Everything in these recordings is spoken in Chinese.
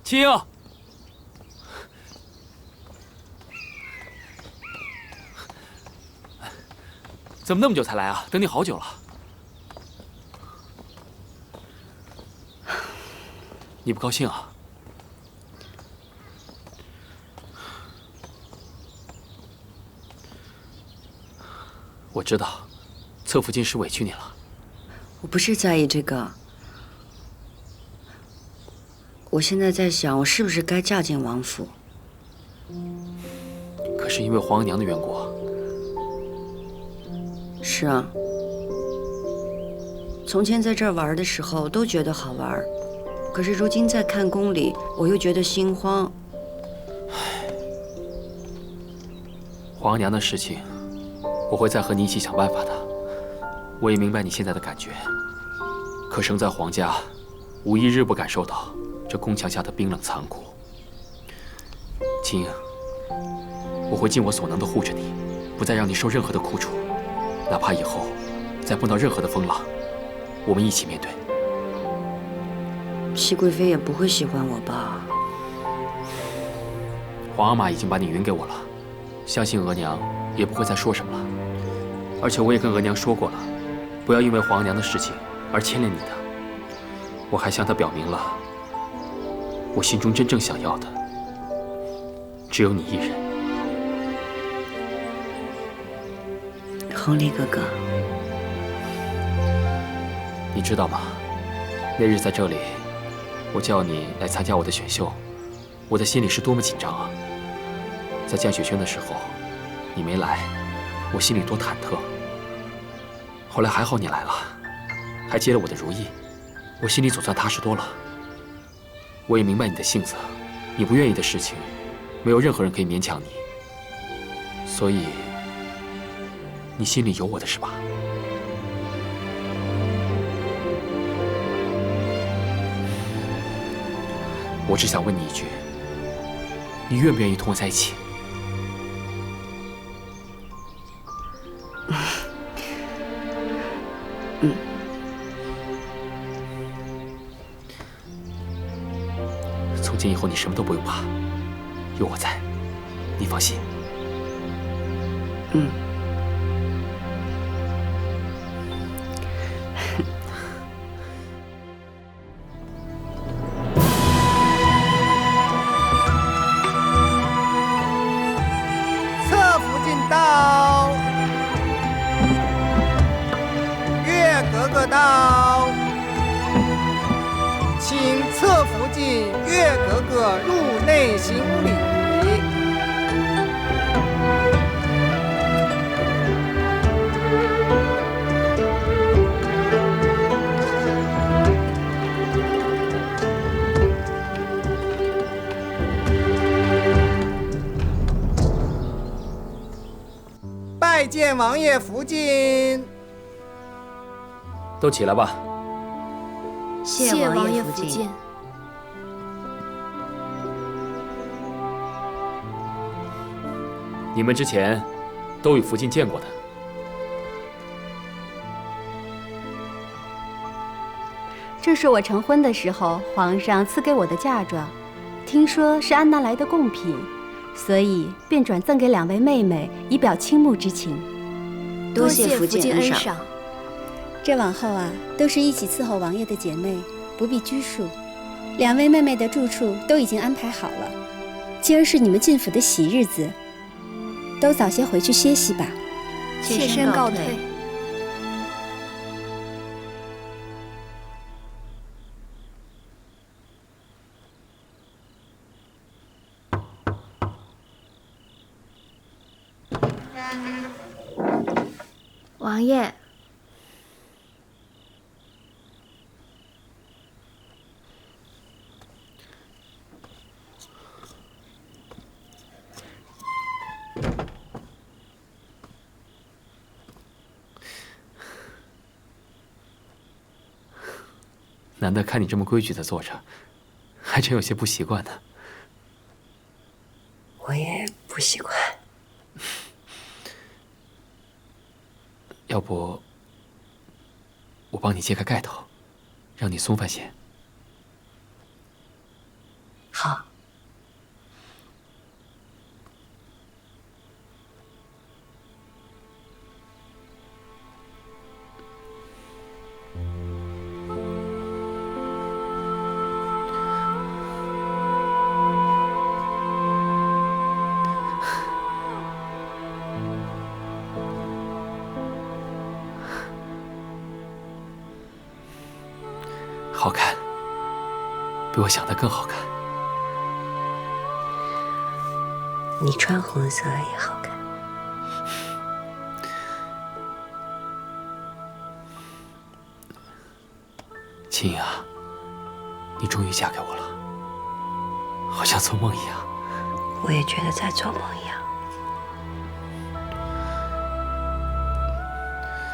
青，怎么那么久才来啊？等你好久了。你不高兴啊？我知道，侧福晋是委屈你了。我不是在意这个，我现在在想，我是不是该嫁进王府？可是因为皇额娘的缘故啊。是啊，从前在这儿玩的时候都觉得好玩，可是如今在看宫里，我又觉得心慌。皇额娘的事情，我会再和你一起想办法的。我也明白你现在的感觉，可生在皇家，无一日不感受到这宫墙下的冰冷残酷。青，我会尽我所能的护着你，不再让你受任何的苦楚，哪怕以后再碰到任何的风浪，我们一起面对。熹贵妃也不会喜欢我吧？皇阿玛已经把你允给我了，相信额娘也不会再说什么了。而且我也跟额娘说过了，不要因为皇额娘的事情而牵连你的。我还向她表明了，我心中真正想要的只有你一人。弘历哥哥，你知道吗？那日在这里，我叫你来参加我的选秀，我的心里是多么紧张啊！在降雪轩的时候，你没来，我心里多忐忑。后来还好你来了，还接了我的如意，我心里总算踏实多了。我也明白你的性子，你不愿意的事情，没有任何人可以勉强你。所以，你心里有我的是吧？我只想问你一句，你愿不愿意同我在一起？嗯。从今以后，你什么都不用怕，有我在，你放心。嗯。侧福晋到，月格格到，请侧福晋月格格入内行礼。拜见王爷福晋。都起来吧。谢王爷福晋。你们之前都与福晋见过的。这是我成婚的时候皇上赐给我的嫁妆，听说是安南来的贡品，所以便转赠给2位妹妹，以表倾慕之情。多谢福晋恩赏。这往后啊，都是一起伺候王爷的姐妹，不必拘束。2位妹妹的住处都已经安排好了。今儿是你们进府的喜日子，都早些回去歇息吧。妾身告退。王爷，难得看你这么规矩的坐着，还真有些不习惯呢。我也不习惯。要不，我帮你揭开盖头，让你松翻些。好。比我想的更好看。你穿红色也好看。青音啊，你终于嫁给我了，好像做梦一样。我也觉得在做梦一样。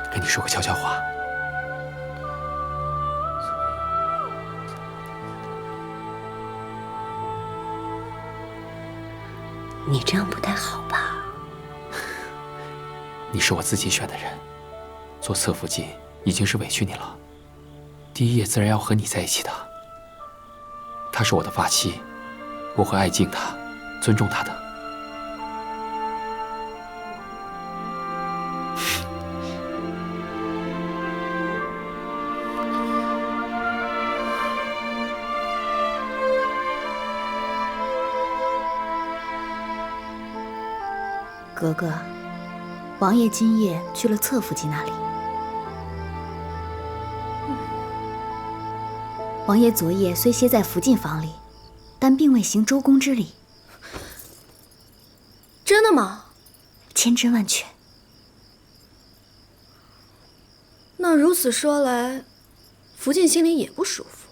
跟你说个悄悄话，你这样不太好吧？你是我自己选的人，做侧福晋已经是委屈你了。第一夜自然要和你在一起的。她是我的发妻，我会爱敬她，尊重她的。格格，王爷今夜去了侧福晋那里。王爷昨夜虽歇在福晋房里，但并未行周公之礼。真的吗？千真万确。那如此说来，福晋心里也不舒服。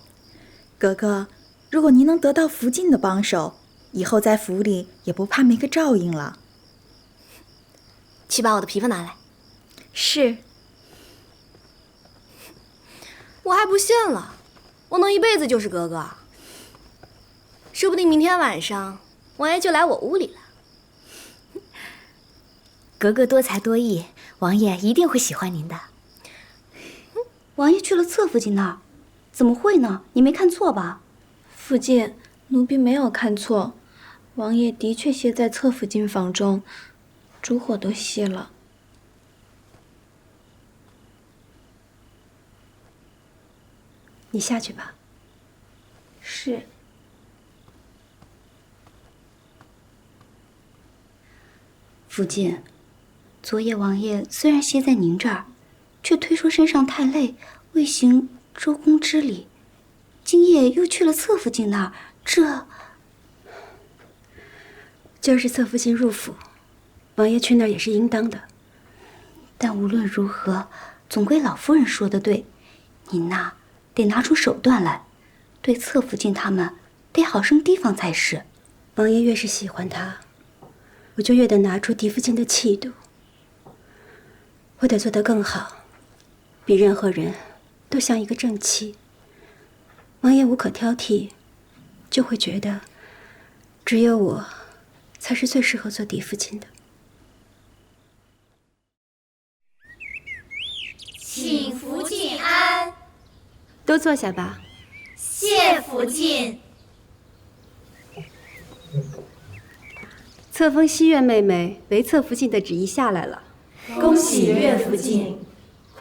格格，如果您能得到福晋的帮手，以后在府里也不怕没个照应了。去把我的琵琶拿来。是。我还不信了，我能一辈子就是格格。说不定明天晚上王爷就来我屋里了。格格多才多艺，王爷一定会喜欢您的。王爷去了侧福晋那儿，怎么会呢？你没看错吧？福晋，奴婢没有看错，王爷的确歇在侧福晋房中，烛火都熄了。你下去吧。是。福晋，昨夜王爷虽然歇在您这儿，却推说身上太累，未行周公之礼。今夜又去了侧福晋那儿，今儿是侧福晋入府，王爷去那儿也是应当的。但无论如何，总归老夫人说的对，您呐得拿出手段来，对侧福晋他们得好生提防才是。王爷越是喜欢他，我就越得拿出嫡福晋的气度。我得做得更好，比任何人都像一个正妻。王爷无可挑剔，就会觉得只有我才是最适合做嫡福晋的。请福晋安。都坐下吧。谢福晋。册封西月妹妹为侧福晋的旨意下来了，恭喜岳福晋。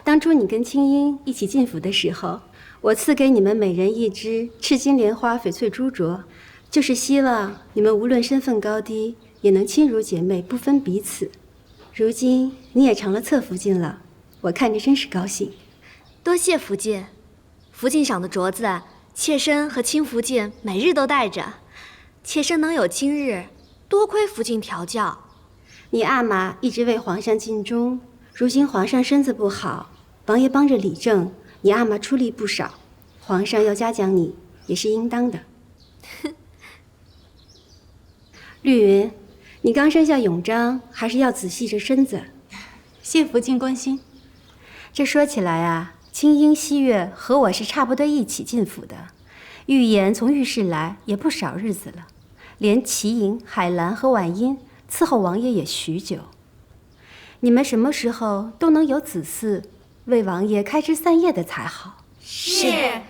当初你跟青音一起进府的时候，我赐给你们每人一只赤金莲花翡翠珠镯，就是希望你们无论身份高低，也能亲如姐妹，不分彼此。如今你也成了侧福晋了，我看着真是高兴。多谢福晋，福晋赏的镯子，妾身和亲福晋每日都戴着。妾身能有今日，多亏福晋调教。你阿玛一直为皇上尽忠，如今皇上身子不好，王爷帮着理政，你阿玛出力不少，皇上要嘉奖你也是应当的。绿云，你刚生下永璋，还是要仔细着身子。谢福晋关心。这说起来啊，青樱、西月和我是差不多一起进府的，玉颜从御史来也不少日子了，连齐莹、海兰和婉音伺候王爷也许久。你们什么时候都能有子嗣，为王爷开枝散叶的才好。是，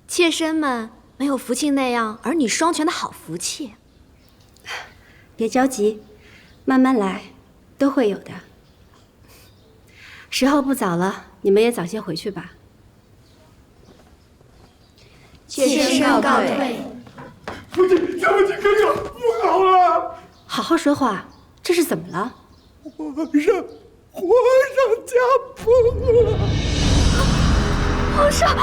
妾身们没有福晋那样儿女双全的好福气。别着急，慢慢来，都会有的。时候不早了，你们也早些回去吧。妾身告退。福晋哥哥，不好了！好好说话，这是怎么了？皇上驾崩了！皇上，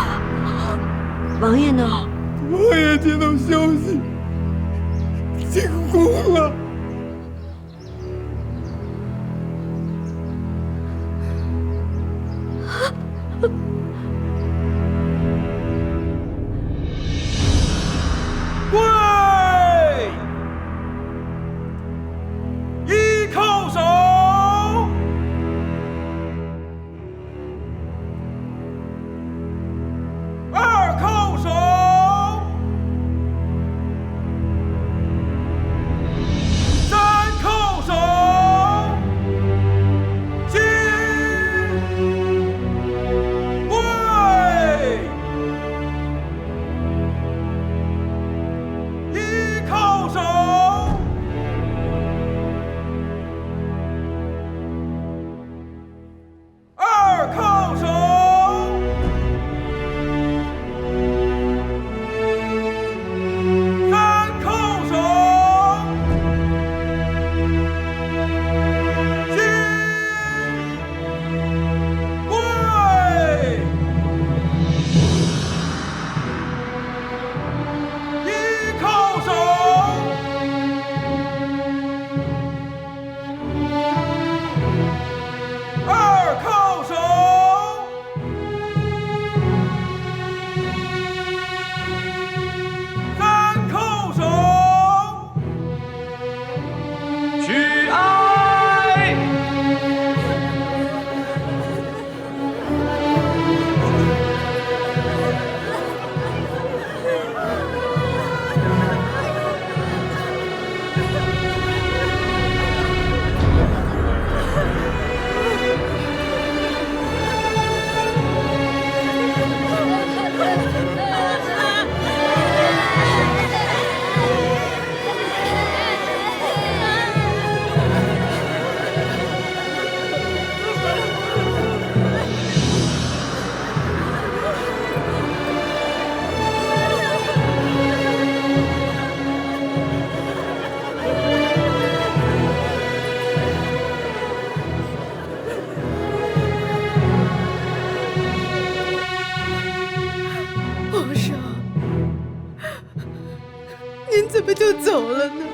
王爷呢？王爷接到消息，进宫了。跪！一叩首。二叩首。三叩首。起！跪！一叩首。二叩首。三叩首。起！跪！一叩首。二叩首。三叩首。举哀！皇上，您怎么就走了呢？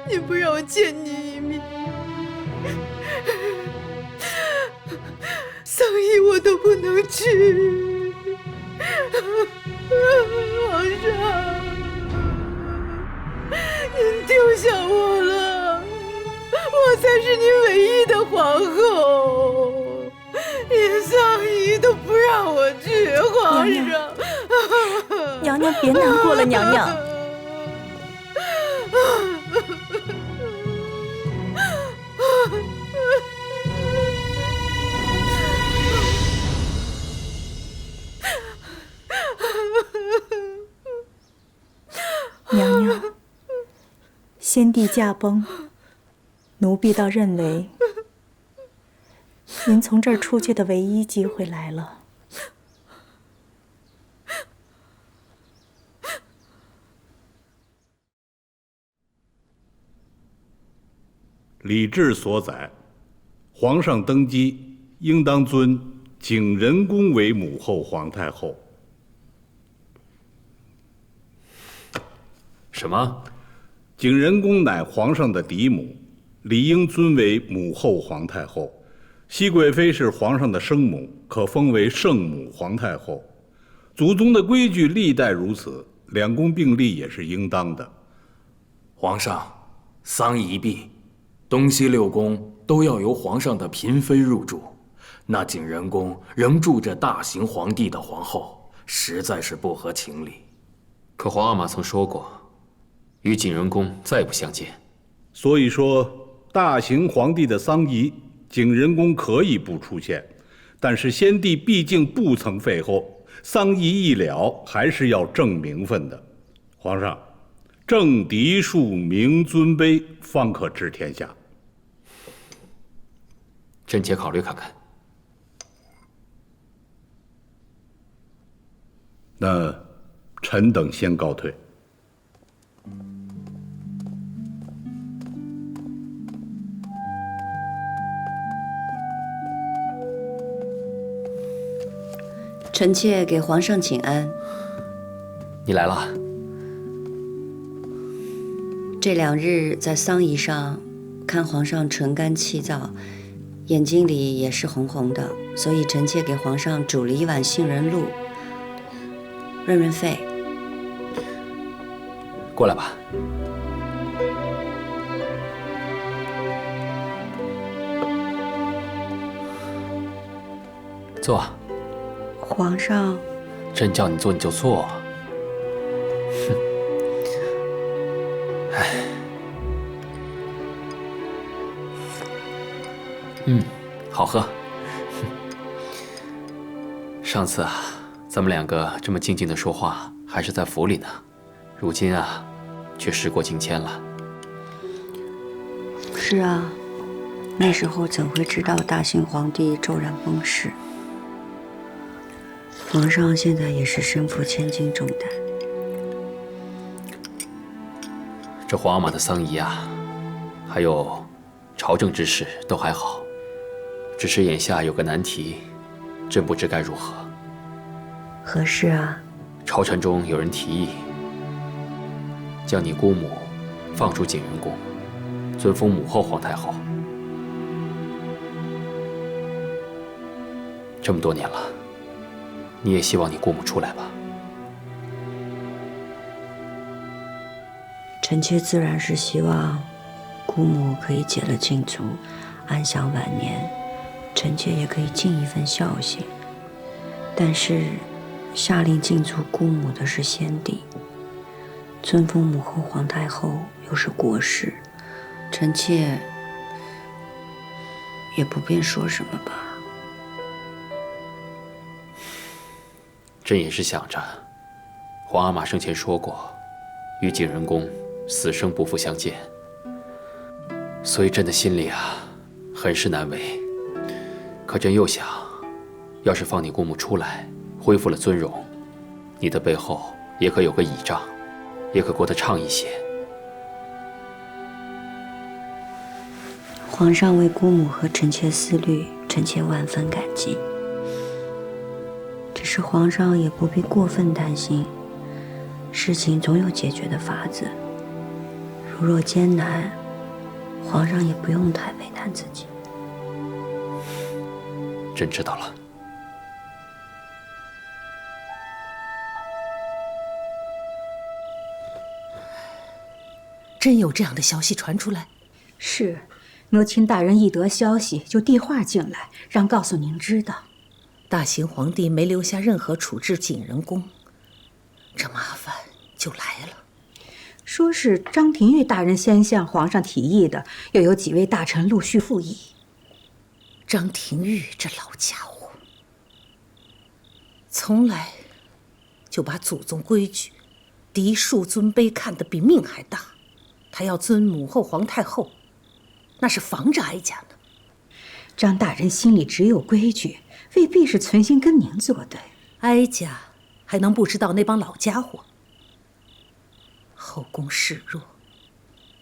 您不让我见您一面，丧仪我都不能去。皇上，您丢下我了，我才是您唯一的皇后。连丧仪都不让我去，皇上。娘娘别难过了，娘娘。娘娘，先帝驾崩，奴婢倒认为您从这儿出去的唯一机会来了。礼制所载，皇上登基应当尊景仁宫为母后皇太后。什么？景仁宫乃皇上的嫡母，理应尊为母后皇太后。熹贵妃是皇上的生母，可封为圣母皇太后。祖宗的规矩历代如此，两宫并立也是应当的。皇上，丧仪一毕，东西六宫都要由皇上的嫔妃入住，那景仁宫仍住着大行皇帝的皇后，实在是不合情理。可皇阿玛曾说过，与景仁宫再不相见。所以说，大行皇帝的丧仪，景仁宫可以不出现，但是先帝毕竟不曾废后，丧仪一了，还是要正名分的。皇上，正嫡庶，明尊卑，方可治天下。朕且考虑看看。那臣等先告退。臣妾给皇上请安。你来了。这2日在丧仪上，看皇上唇干气燥，眼睛里也是红红的，所以臣妾给皇上煮了1碗杏仁露，润润肺。过来吧。坐。皇上，朕叫你坐你就坐。哼，哎，好喝。上次啊，咱们2个这么静静的说话，还是在府里呢。如今啊，却时过境迁了。是啊，那时候怎会知道大清皇帝骤然崩逝？皇上现在也是身负千斤重担。这皇阿玛的丧仪啊，还有朝政之事都还好，只是眼下有个难题，朕不知该如何。何事啊？朝臣中有人提议，将你姑母放出景仁宫，尊封母后皇太后。这么多年了，你也希望你姑母出来吧？臣妾自然是希望姑母可以解了禁足，安享晚年，臣妾也可以尽一份孝心。但是下令禁足姑母的是先帝，尊封母后皇太后又是国事，臣妾也不便说什么吧。朕也是想着，皇阿玛生前说过，与景仁宫死生不复相见，所以朕的心里啊，很是难为。可朕又想，要是放你姑母出来，恢复了尊荣，你的背后也可有个倚仗，也可过得畅一些。皇上为姑母和臣妾思虑，臣妾万分感激。只是皇上也不必过分担心，事情总有解决的法子。如若艰难，皇上也不用太为难自己。朕知道了。真有这样的消息传出来？是，奴卿大人一得消息就递话进来，让告诉您知道。大行皇帝没留下任何处置景仁宫，这麻烦就来了。说是张廷玉大人先向皇上提议的，又有几位大臣陆续附议。张廷玉这老家伙，从来就把祖宗规矩、嫡庶尊卑看得比命还大。他要尊母后皇太后，那是防着哀家呢。张大人心里只有规矩，未必是存心跟您作对。哀家还能不知道那帮老家伙？后宫势弱，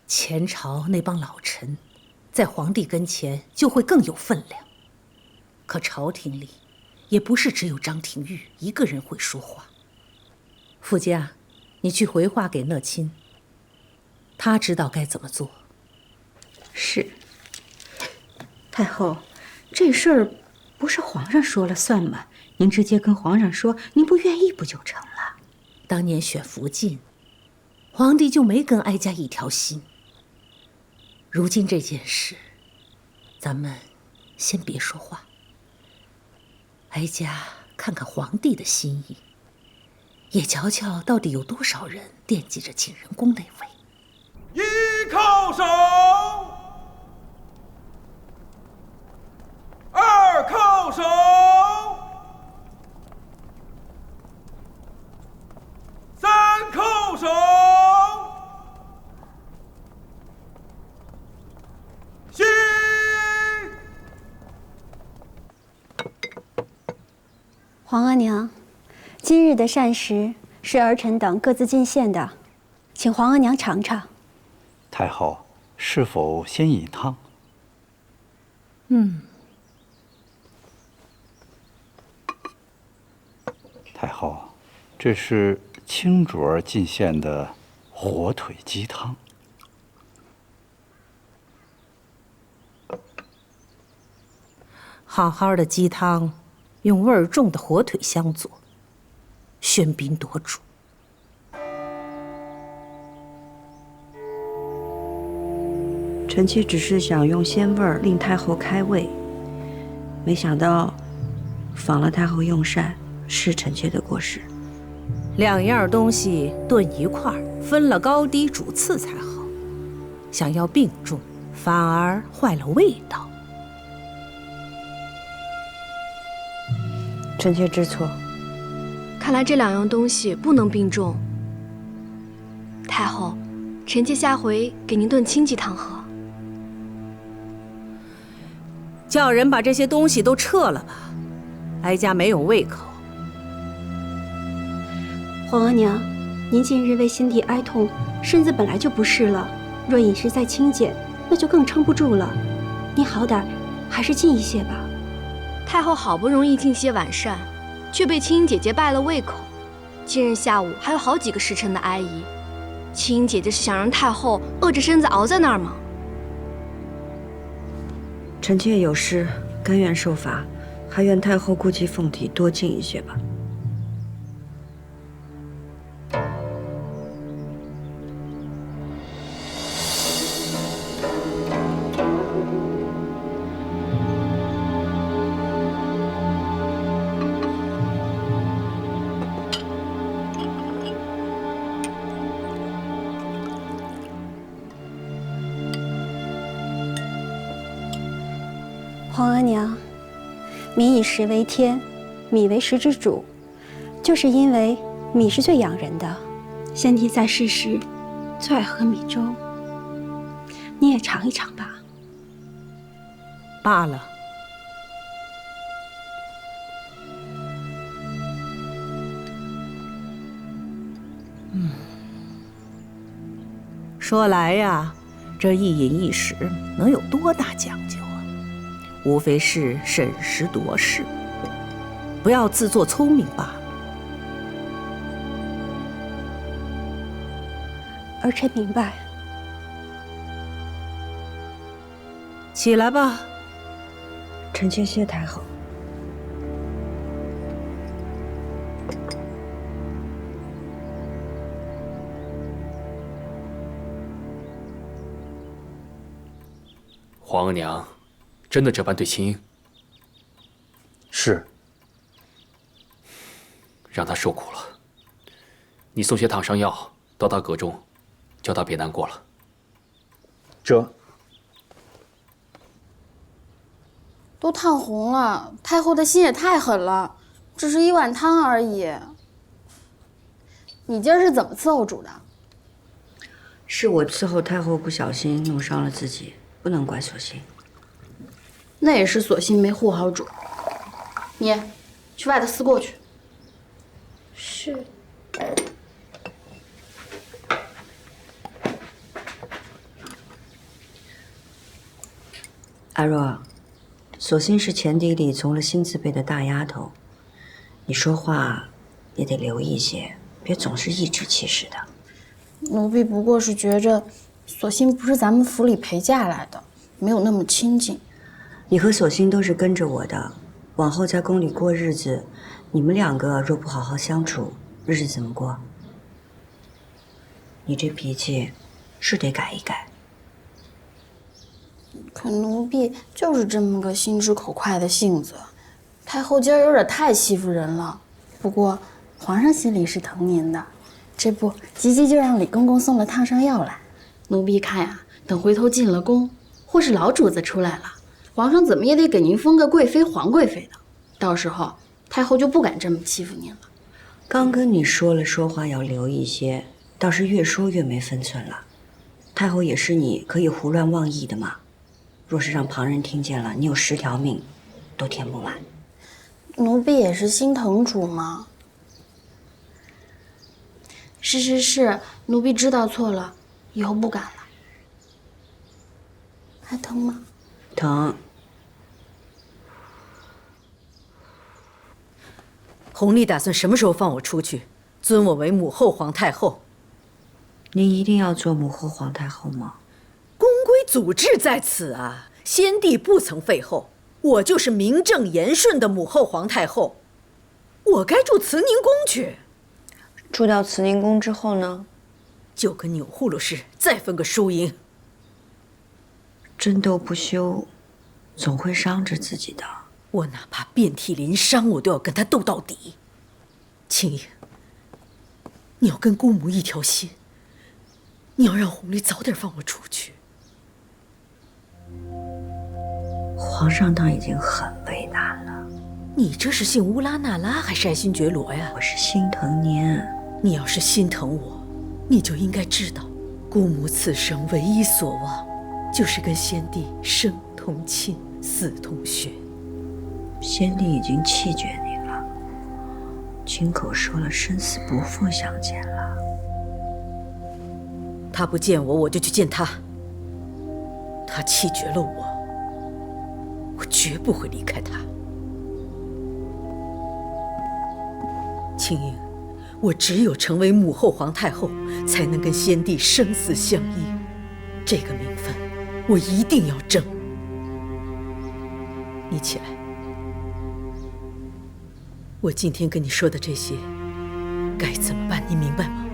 前朝那帮老臣在皇帝跟前就会更有分量。可朝廷里也不是只有张廷玉一个人会说话。傅家，你去回话给讷亲，他知道该怎么做。是。太后，这事儿不是皇上说了算吗？您直接跟皇上说，您不愿意不就成了？当年选福晋，皇帝就没跟哀家一条心。如今这件事，咱们先别说话。哀家看看皇帝的心意，也瞧瞧到底有多少人惦记着景仁宫那位。一叩首，二叩首，三叩首，起！皇额娘，今日的膳食是儿臣等各自进献的，请皇额娘尝尝。太后，是否先饮汤？太后，这是清浊进献的火腿鸡汤。好好的鸡汤，用味儿重的火腿相佐，喧宾夺主。臣妾只是想用鲜味儿令太后开胃，没想到访了太后用膳，是臣妾的过失。两样东西炖一块儿，分了高低主次才好。想要并重，反而坏了味道。臣妾知错。看来这两样东西不能并重。太后，臣妾下回给您炖清鸡汤喝。叫人把这些东西都撤了吧，哀家没有胃口。皇额娘，您近日为心底哀痛，身子本来就不适了，若饮食再清简，那就更撑不住了。您好歹还是进一些吧。太后好不容易进些晚膳，却被青音姐姐败了胃口。今日下午还有好几个时辰的哀仪，青音姐姐是想让太后饿着身子熬在那儿吗？臣妾有失，甘愿受罚，还愿太后顾及凤体，多进一些吧。皇额娘，民以食为天，米为食之主，就是因为米是最养人的。先帝在世时最爱喝米粥，你也尝一尝吧。罢了。说来呀，这一饮一食能有多大讲究？无非是审时度势，不要自作聪明罢了。儿臣明白。起来吧。臣妾谢太后。皇额娘。真的这般对青音？是。让她受苦了。你送些躺伤药到她阁中，叫她别难过了。这都烫红了，太后的心也太狠了，只是一碗汤而已。你今儿是怎么伺候煮的？是我伺候太后不小心弄伤了自己，不能怪索性。那也是索性没护好煮。你去外头思过去。是。阿若，索性是前邸里从了新字辈的大丫头，你说话也得留意些，别总是颐指气使的。奴婢不过是觉着，索性不是咱们府里陪嫁来的，没有那么亲近。你和索性都是跟着我的，往后在宫里过日子，你们两个若不好好相处，日子怎么过？你这脾气是得改一改。可奴婢就是这么个心直口快的性子，太后今儿有点太欺负人了。不过皇上心里是疼您的，这不急急就让李公公送了烫伤药来。奴婢看呀，等回头进了宫，或是老主子出来了，皇上怎么也得给您封个贵妃、皇贵妃的，到时候太后就不敢这么欺负您了。刚跟你说了，说话要留一些，倒是越说越没分寸了。太后也是你可以胡乱妄议的嘛，若是让旁人听见了，你有10条命都填不满。奴婢也是心疼主嘛。是，奴婢知道错了，以后不敢了。还疼吗？疼。弘历打算什么时候放我出去，尊我为母后皇太后？您一定要做母后皇太后吗？宫规祖制在此啊，先帝不曾废后，我就是名正言顺的母后皇太后。我该住慈宁宫去。住到慈宁宫之后呢？就跟钮祜禄氏再分个输赢。争斗不休，总会伤着自己的。我哪怕遍体鳞伤，我都要跟他斗到底。青英，你要跟姑母一条心，你要让弘历早点放我出去。皇上倒已经很为难了。你这是信乌拉那拉还是爱新觉罗呀？我是心疼您。你要是心疼我，你就应该知道，姑母此生唯一所望，就是跟先帝生同亲，死同血。先帝已经弃绝您了，亲口说了生死不复相见了。他不见我，我就去见他。他弃绝了我，我绝不会离开他。青英，我只有成为母后皇太后，才能跟先帝生死相依。这个名分，我一定要争。你起来。我今天跟你说的这些，该怎么办？你明白吗？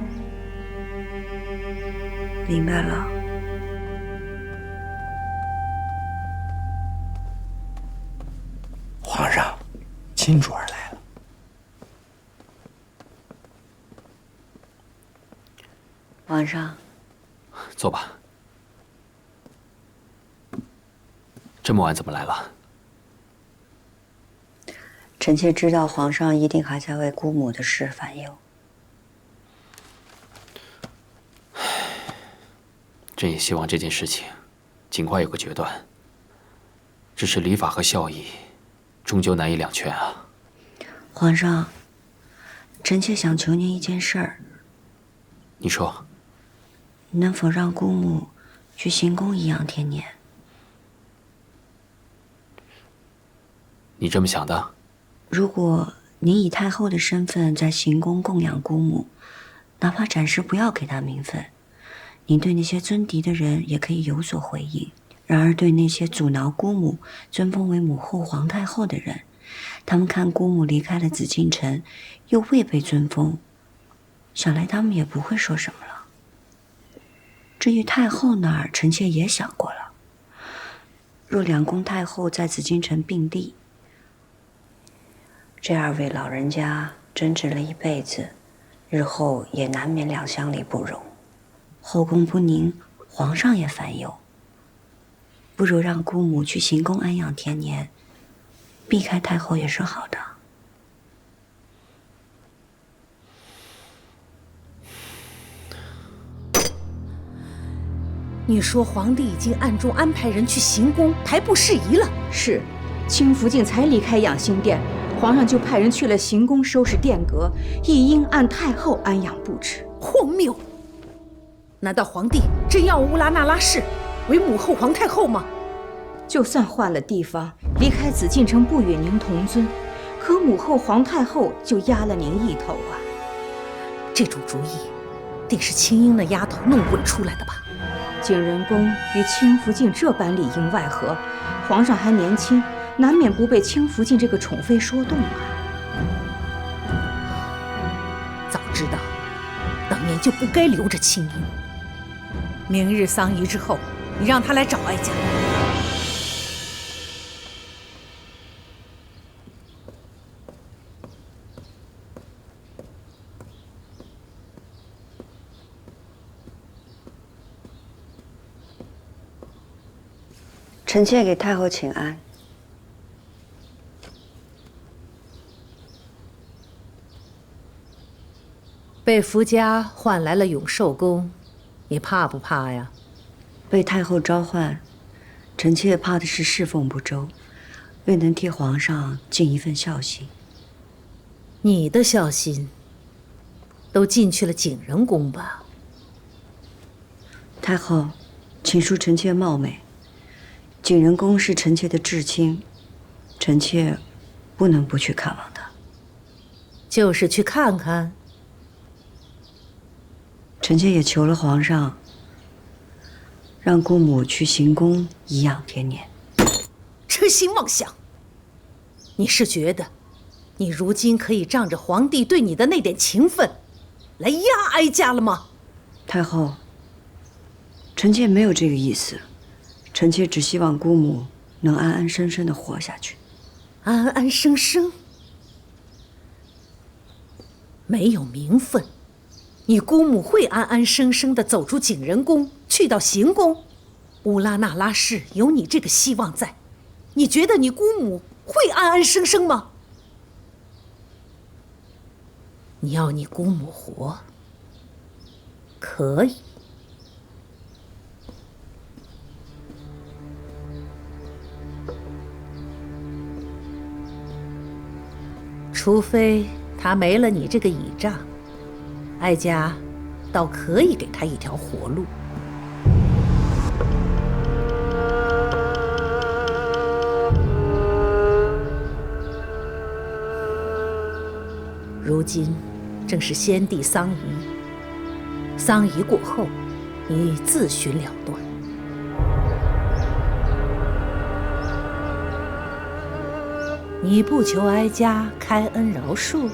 明白了。皇上，亲主儿来了。皇上，坐吧。这么晚怎么来了？臣妾知道皇上一定还在为姑母的事烦忧。朕也希望这件事情尽快有个决断。只是礼法和孝义，终究难以两全啊。皇上，臣妾想求您一件事儿。你说。能否让姑母去行宫颐养天年？你这么想的？如果您以太后的身份在行宫供养姑母，哪怕暂时不要给她名分，您对那些尊嫡的人也可以有所回应。然而对那些阻挠姑母尊封为母后皇太后的人，他们看姑母离开了紫禁城，又未被尊封，想来他们也不会说什么了。至于太后那儿，臣妾也想过了。若两宫太后在紫禁城并立，这二位老人家争执了一辈子，日后也难免两相离不容，后宫不宁，皇上也烦忧。不如让姑母去行宫安养天年，避开太后也是好的。你说皇帝已经暗中安排人去行宫排布事宜了？是，清福晋才离开养心殿，皇上就派人去了行宫收拾殿阁，亦应按太后安养布置。荒谬！难道皇帝真要乌拉那拉氏为母后皇太后吗？就算换了地方，离开紫禁城不与您同尊，可母后皇太后就压了您一头啊！这种主意，定是青英那丫头弄滚出来的吧？景仁宫与清福晋这般里应外合，皇上还年轻，难免不被清福晋这个宠妃说动啊。早知道，当年就不该留着青英。明日丧仪之后，你让她来找哀家。臣妾给太后请安。被福家换来了永寿宫，你怕不怕呀？被太后召唤，臣妾怕的是侍奉不周，未能替皇上尽一份孝心。你的孝心都进去了景仁宫吧？太后，请恕臣妾冒昧。景仁宫是臣妾的至亲，臣妾不能不去看望他。就是去看看。臣妾也求了皇上，让姑母去行宫颐养天年。痴心妄想！你是觉得，你如今可以仗着皇帝对你的那点情分，来压哀家了吗？太后，臣妾没有这个意思，臣妾只希望姑母能安安生生地活下去。安安生生？没有名分，你姑母会安安生生地走出景仁宫，去到行宫？乌拉那拉氏有你这个希望在，你觉得你姑母会安安生生吗？你要你姑母活，可以。除非他没了你这个倚仗，哀家倒可以给他一条活路。如今正是先帝丧仪，丧仪过后，你自寻了断。你不求哀家开恩饶恕？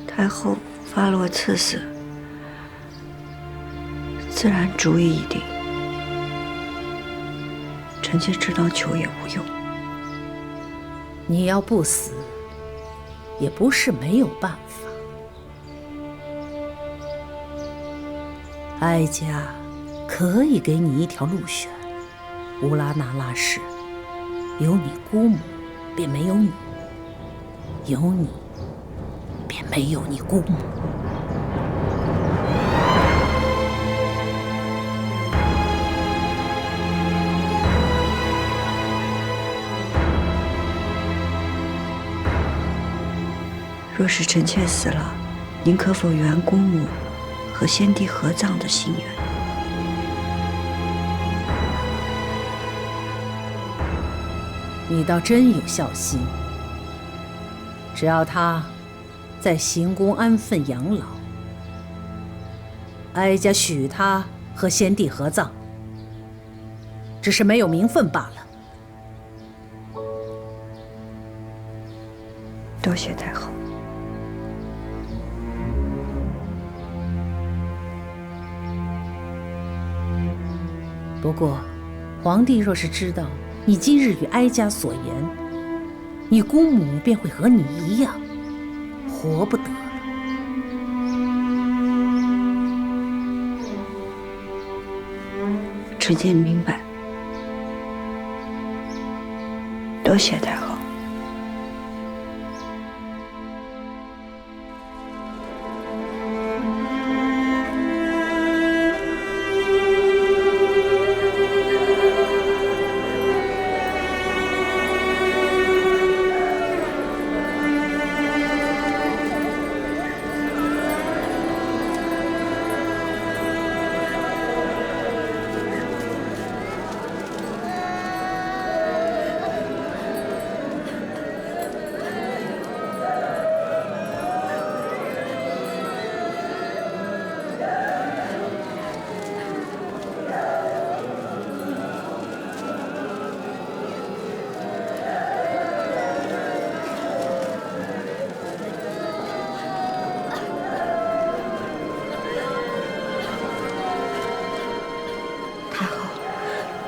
太后发落赐死，自然主意已定。臣妾知道求也无用。你要不死，也不是没有办法。哀家可以给你一条路选。乌拉那拉氏，有你姑母，便没有你；有你，便没有你姑母。若是臣妾死了，您可否圆姑母和先帝合葬的心愿？你倒真有孝心。只要他在行宫安分养老，哀家许他和先帝合葬，只是没有名分罢了。多谢太后。不过，皇帝若是知道你今日与哀家所言，你姑母便会和你一样，活不得了。臣妾明白，多谢太后。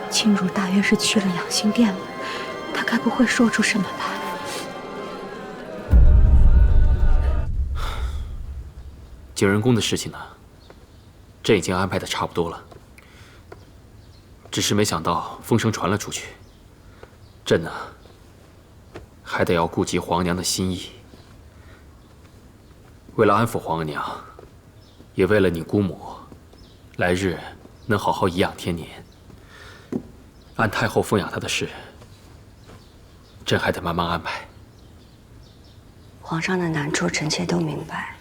庆如大约是去了养心殿了，他该不会说出什么吧？景仁宫的事情呢，朕已经安排的差不多了，只是没想到风声传了出去，朕呢还得要顾及皇娘的心意。为了安抚皇额娘，也为了你姑母来日能好好颐养天年，按太后奉养她的事，朕还得慢慢安排。皇上的难处，臣妾都明白。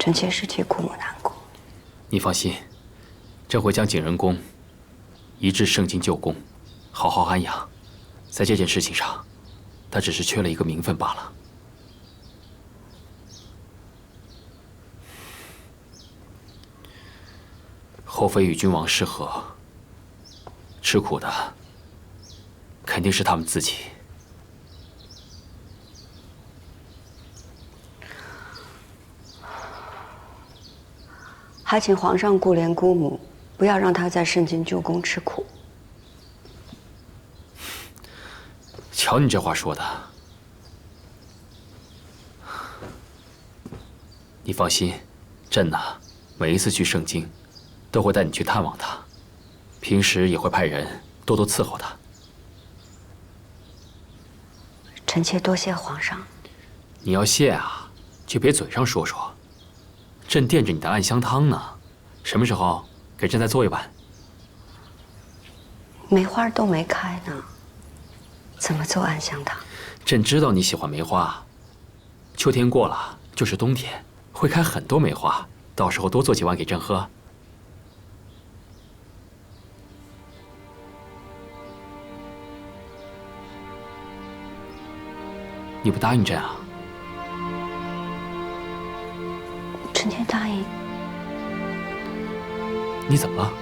臣妾是替姑母难过。你放心，朕会将景仁宫移至圣经旧宫，好好安养。在这件事情上，他只是缺了一个名分罢了。后妃与君王失和，吃苦的肯定是他们自己。还请皇上顾怜姑母，不要让她在盛京旧宫吃苦。瞧你这话说的，你放心，朕呢，每一次去盛京，都会带你去探望她，平时也会派人多多伺候她。臣妾多谢皇上。你要谢啊，就别嘴上说说。朕惦着你的暗香汤呢，什么时候给朕再做一碗？梅花都没开呢，怎么做暗香汤？朕知道你喜欢梅花，秋天过了就是冬天，会开很多梅花，到时候多做几碗给朕喝。你不答应朕啊？臣妾答应。你怎么了？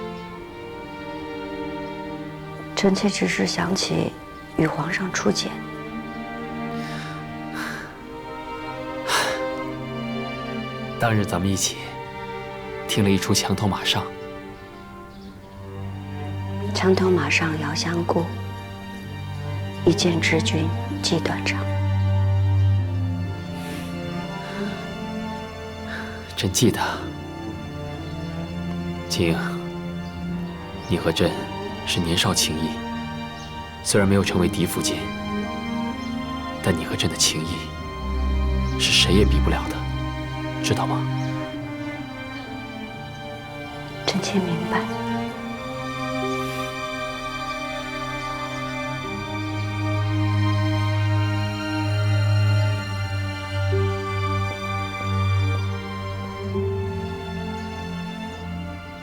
臣妾只是想起与皇上初见。当日咱们一起听了一出墙头马上。墙头马上遥相顾，一见知君即断肠。朕记得，景，你和朕是年少情谊，虽然没有成为嫡福晋，但你和朕的情谊是谁也比不了的，知道吗？臣妾明白。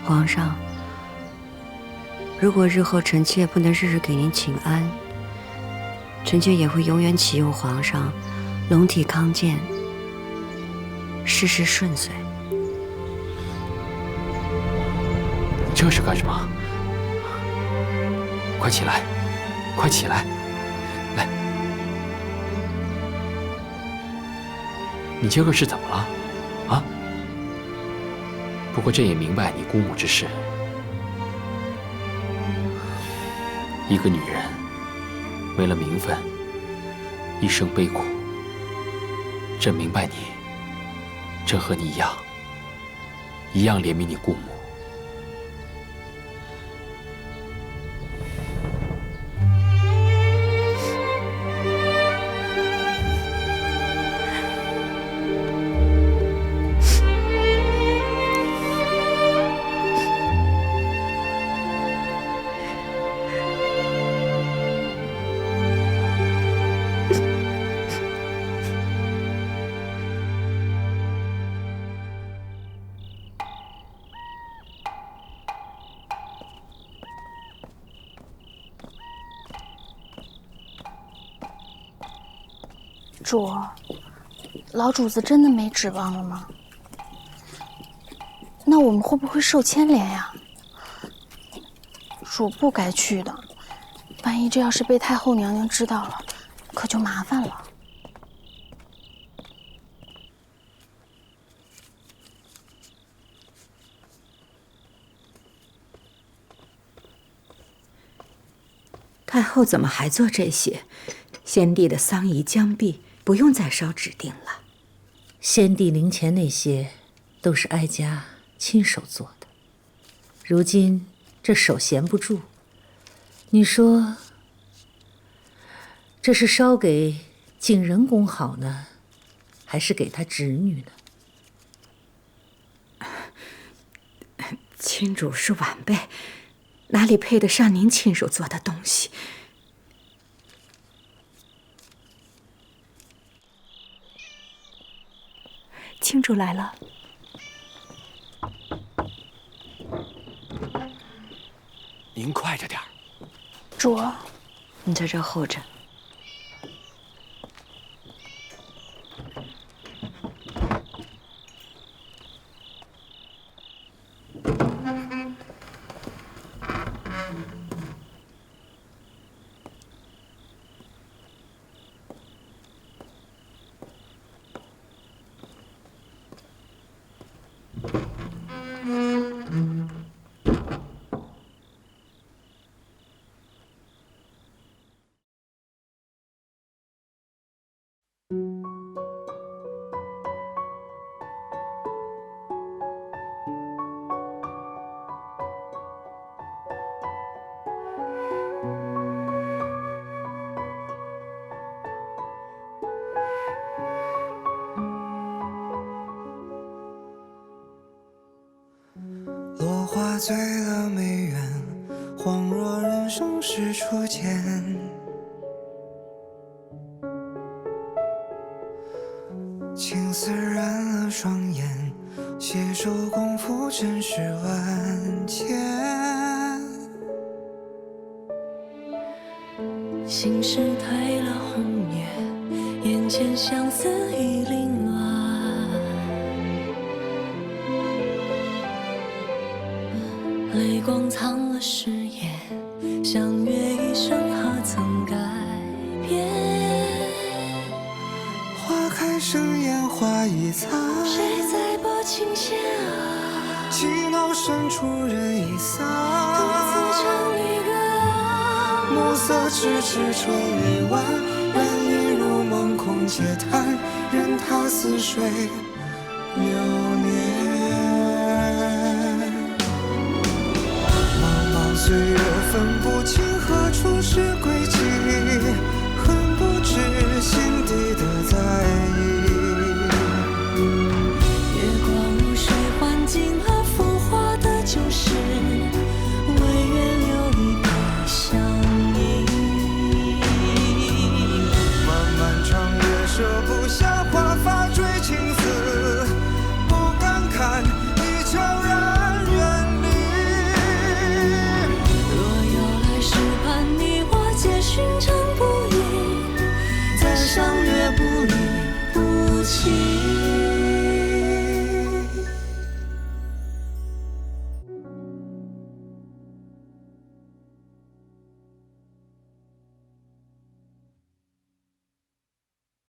皇上，如果日后臣妾不能日日给您请安，臣妾也会永远祈佑皇上龙体康健，事事顺遂。这是干什么？快起来，快起来！来，你今个是怎么了？啊？不过朕也明白你姑母之事。一个女人为了名分，一生悲苦。朕明白你，朕和你一样怜悯你姑母。主，老主子真的没指望了吗？那我们会不会受牵连呀？主不该去的，万一这要是被太后娘娘知道了，可就麻烦了。太后怎么还做这些？先帝的丧仪将毕，不用再烧指定了。先帝灵前那些，都是哀家亲手做的。如今这手闲不住，你说这是烧给景仁公好呢，还是给他侄女呢？亲主是晚辈，哪里配得上您亲手做的东西？亲主来了。您快着点儿。主儿，你在这候着。落花醉了梅园，恍若人生是初见。青丝染了双眼，携手共赴尘世万千。心事褪了红叶，眼前相思已凌乱。泪光藏了誓言，相约一生何曾改变？花开生烟花易残，谁在拨琴弦啊？寂寞深处人已散，独自唱离歌啊。暮色迟迟春已晚，人已入梦空嗟叹，任他似水流年。岁月分不清